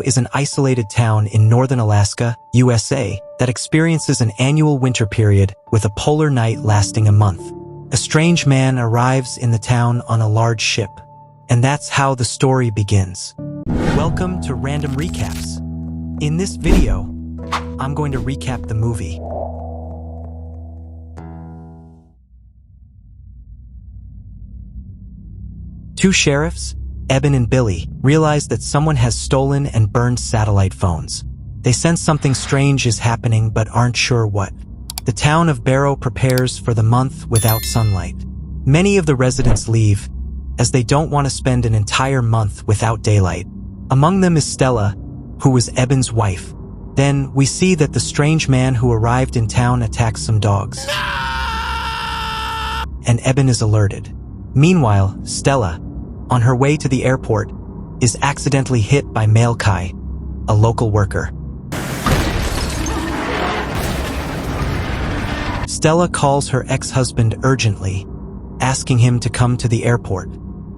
is an isolated town in northern Alaska, USA, that experiences an annual winter period with a polar night lasting a month. A strange man arrives in the town on a large ship, and that's how the story begins. Welcome to Random Recaps. In this video, I'm going to recap the movie. Two sheriffs, Eben and Billy, realize that someone has stolen and burned satellite phones. They sense something strange is happening but aren't sure what. The town of Barrow prepares for the month without sunlight. Many of the residents leave, as they don't want to spend an entire month without daylight. Among them is Stella, who was Eben's wife. Then we see that the strange man who arrived in town attacks some dogs. And Eben is alerted. Meanwhile, Stella, on her way to the airport, is accidentally hit by Kai, a local worker. Stella calls her ex-husband urgently, asking him to come to the airport.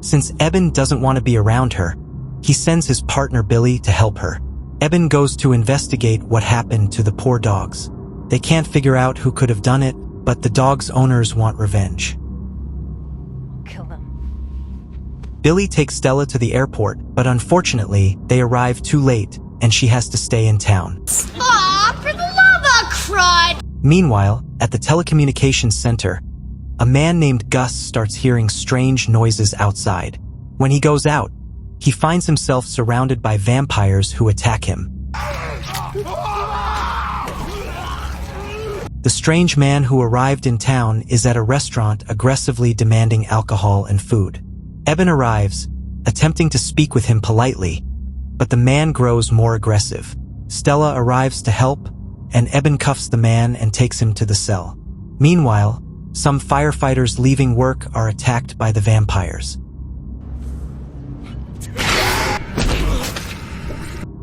Since Eben doesn't want to be around her, he sends his partner Billy to help her. Eben goes to investigate what happened to the poor dogs. They can't figure out who could have done it, but the dogs' owners want revenge. Kill them. Billy takes Stella to the airport, but unfortunately, they arrive too late, and she has to stay in town. Aw, for the love of crud! Meanwhile, at the telecommunications center, a man named Gus starts hearing strange noises outside. When he goes out, he finds himself surrounded by vampires who attack him. The strange man who arrived in town is at a restaurant aggressively demanding alcohol and food. Eben arrives, attempting to speak with him politely, but the man grows more aggressive. Stella arrives to help, and Eben cuffs the man and takes him to the cell. Meanwhile, some firefighters leaving work are attacked by the vampires.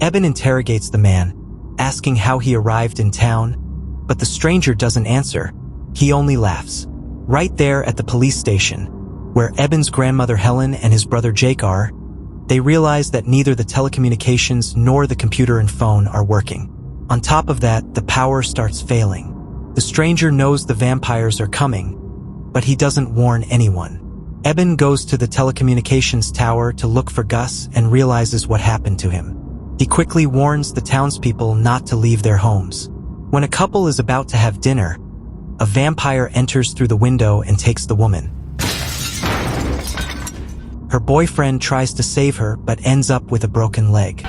Eben interrogates the man, asking how he arrived in town, but the stranger doesn't answer. He only laughs. Right there at the police station, where Eben's grandmother Helen and his brother Jake are, they realize that neither the telecommunications nor the computer and phone are working. On top of that, the power starts failing. The stranger knows the vampires are coming, but he doesn't warn anyone. Eben goes to the telecommunications tower to look for Gus and realizes what happened to him. He quickly warns the townspeople not to leave their homes. When a couple is about to have dinner, a vampire enters through the window and takes the woman. Her boyfriend tries to save her but ends up with a broken leg.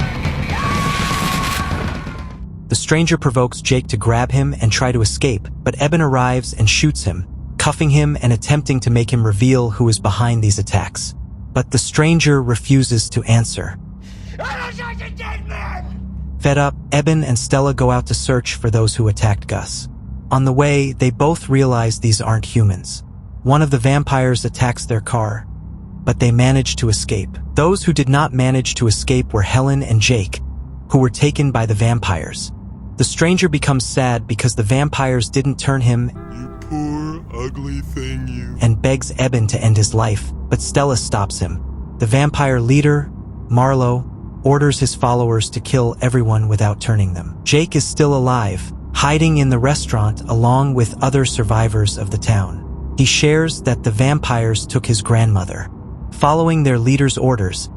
The stranger provokes Jake to grab him and try to escape, but Eben arrives and shoots him, cuffing him and attempting to make him reveal who is behind these attacks. But the stranger refuses to answer. I don't touch a dead man! Fed up, Eben and Stella go out to search for those who attacked Gus. On the way, they both realize these aren't humans. One of the vampires attacks their car, but they manage to escape. Those who did not manage to escape were Helen and Jake, who were taken by the vampires. The stranger becomes sad because the vampires didn't turn him, You poor, ugly thing, you. and begs Eben to end his life, but Stella stops him. The vampire leader, Marlowe, orders his followers to kill everyone without turning them. Jake is still alive, hiding in the restaurant along with other survivors of the town. He shares that the vampires took his grandmother. Following their leader's orders,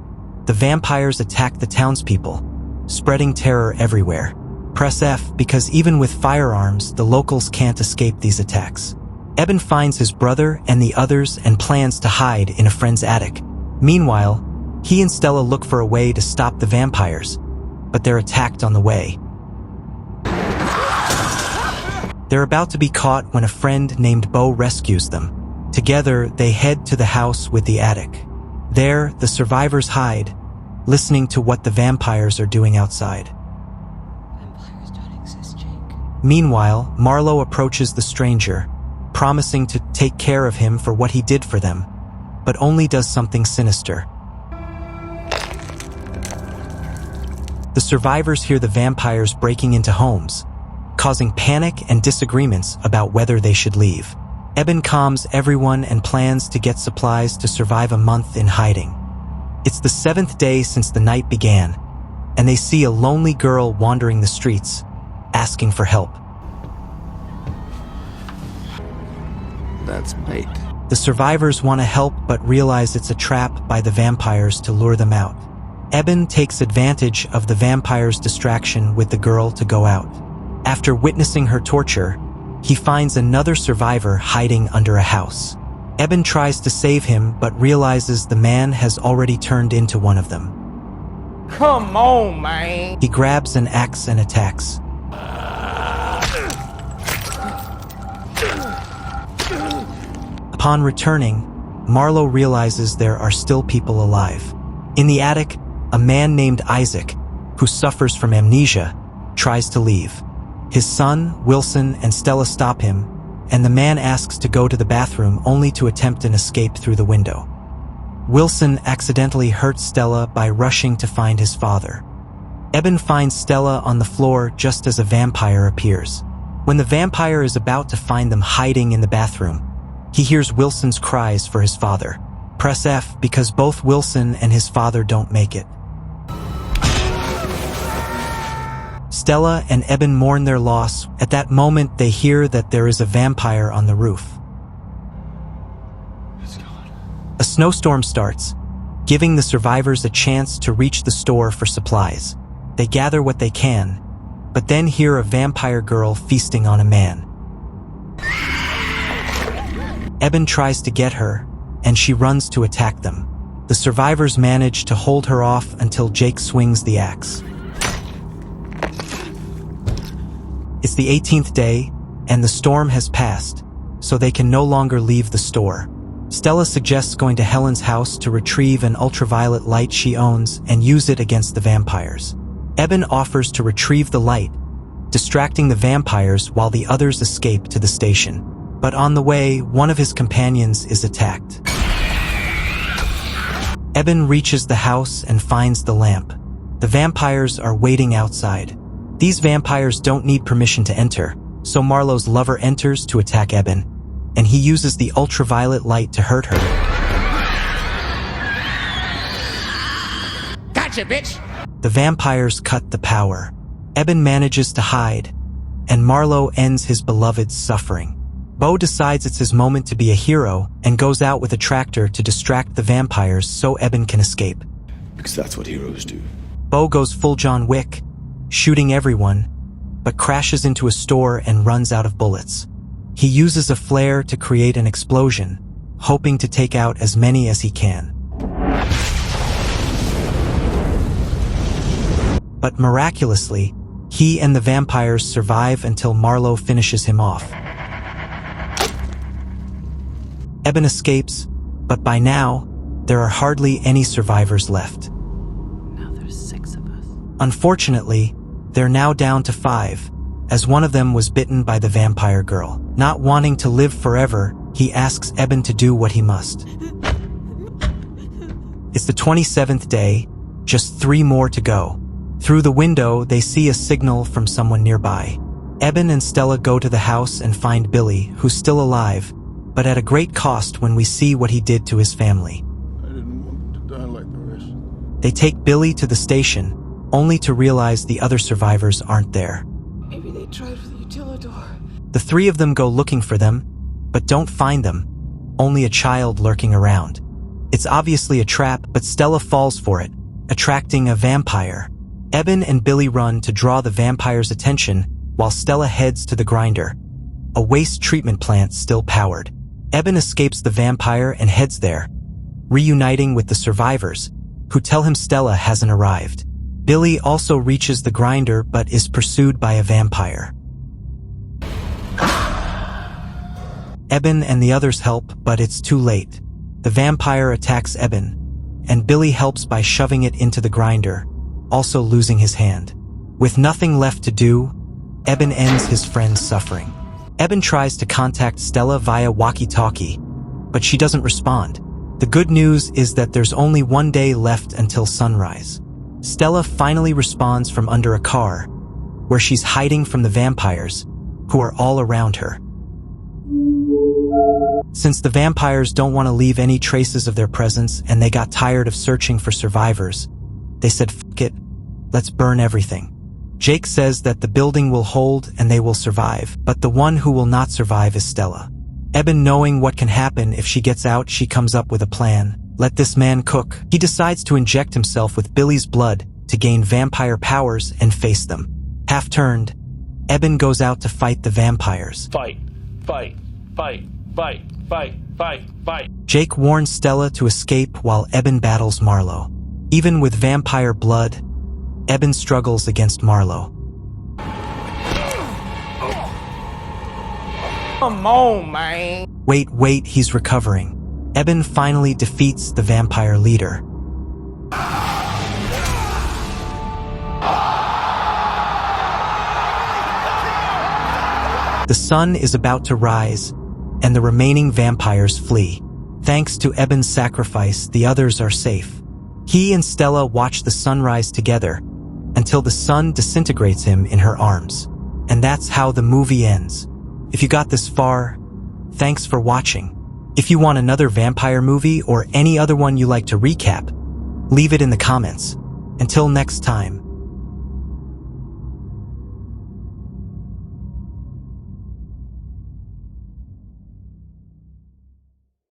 the vampires attack the townspeople, spreading terror everywhere. Press F because even with firearms, the locals can't escape these attacks. Eben finds his brother and the others and plans to hide in a friend's attic. Meanwhile, he and Stella look for a way to stop the vampires, but they're attacked on the way. They're about to be caught when a friend named Bo rescues them. Together, they head to the house with the attic. There, the survivors hide, listening to what the vampires are doing outside. Vampires don't exist, Jake. Meanwhile, Marlowe approaches the stranger, promising to take care of him for what he did for them, but only does something sinister. The survivors hear the vampires breaking into homes, causing panic and disagreements about whether they should leave. Eben calms everyone and plans to get supplies to survive a month in hiding. It's the 7th day since the night began, and they see a lonely girl wandering the streets, asking for help. That's mate. The survivors want to help but realize it's a trap by the vampires to lure them out. Eben takes advantage of the vampire's distraction with the girl to go out. After witnessing her torture, he finds another survivor hiding under a house. Eben tries to save him but realizes the man has already turned into one of them. Come on, man. He grabs an axe and attacks. Upon returning, Marlowe realizes there are still people alive. In the attic, a man named Isaac, who suffers from amnesia, tries to leave. His son, Wilson, and Stella stop him, and the man asks to go to the bathroom only to attempt an escape through the window. Wilson accidentally hurts Stella by rushing to find his father. Eben finds Stella on the floor just as a vampire appears. When the vampire is about to find them hiding in the bathroom, he hears Wilson's cries for his father. Press F because both Wilson and his father don't make it. Stella and Eben mourn their loss. At that moment, they hear that there is a vampire on the roof. A snowstorm starts, giving the survivors a chance to reach the store for supplies. They gather what they can, but then hear a vampire girl feasting on a man. Eben tries to get her, and she runs to attack them. The survivors manage to hold her off until Jake swings the axe. It's the 18th day, and the storm has passed, so they can no longer leave the store. Stella suggests going to Helen's house to retrieve an ultraviolet light she owns and use it against the vampires. Eben offers to retrieve the light, distracting the vampires while the others escape to the station. But on the way, one of his companions is attacked. Eben reaches the house and finds the lamp. The vampires are waiting outside. These vampires don't need permission to enter, so Marlowe's lover enters to attack Eben, and he uses the ultraviolet light to hurt her. Gotcha, bitch! The vampires cut the power. Eben manages to hide, and Marlowe ends his beloved's suffering. Bo decides it's his moment to be a hero and goes out with a tractor to distract the vampires so Eben can escape. Because that's what heroes do. Bo goes full John Wick, shooting everyone, but crashes into a store and runs out of bullets. He uses a flare to create an explosion, hoping to take out as many as he can. But miraculously, he and the vampires survive until Marlowe finishes him off. Eben escapes, but by now, there are hardly any survivors left. Now there's 6 of us. Unfortunately, they're now down to 5, as one of them was bitten by the vampire girl. Not wanting to live forever, he asks Eben to do what he must. It's the 27th day, just 3 more to go. Through the window, they see a signal from someone nearby. Eben and Stella go to the house and find Billy, who's still alive, but at a great cost when we see what he did to his family. I didn't want to die like the rest. They take Billy to the station, only to realize the other survivors aren't there. Maybe they tried for the utilidor. The 3 of them go looking for them, but don't find them, only a child lurking around. It's obviously a trap, but Stella falls for it, attracting a vampire. Eben and Billy run to draw the vampire's attention, while Stella heads to the grinder, a waste treatment plant still powered. Eben escapes the vampire and heads there, reuniting with the survivors, who tell him Stella hasn't arrived. Billy also reaches the grinder but is pursued by a vampire. Eben and the others help, but it's too late. The vampire attacks Eben, and Billy helps by shoving it into the grinder, also losing his hand. With nothing left to do, Eben ends his friend's suffering. Eben tries to contact Stella via walkie-talkie, but she doesn't respond. The good news is that there's only 1 day left until sunrise. Stella finally responds from under a car, where she's hiding from the vampires, who are all around her. Since the vampires don't want to leave any traces of their presence and they got tired of searching for survivors, they said, "Fuck it, let's burn everything. Jake says that the building will hold and they will survive, but the one who will not survive is Stella. Eben, knowing what can happen if she gets out, she comes up with a plan. Let this man cook. He decides to inject himself with Billy's blood to gain vampire powers and face them. Half-turned, Eben goes out to fight the vampires. Fight, fight, fight, fight, fight, fight, fight. Jake warns Stella to escape while Eben battles Marlowe. Even with vampire blood, Eben struggles against Marlowe. Come on, man. Wait, he's recovering. Eben finally defeats the vampire leader. The sun is about to rise, and the remaining vampires flee. Thanks to Eben's sacrifice, the others are safe. He and Stella watch the sunrise together until the sun disintegrates him in her arms. And that's how the movie ends. If you got this far, thanks for watching. If you want another vampire movie or any other one you like to recap, leave it in the comments. Until next time.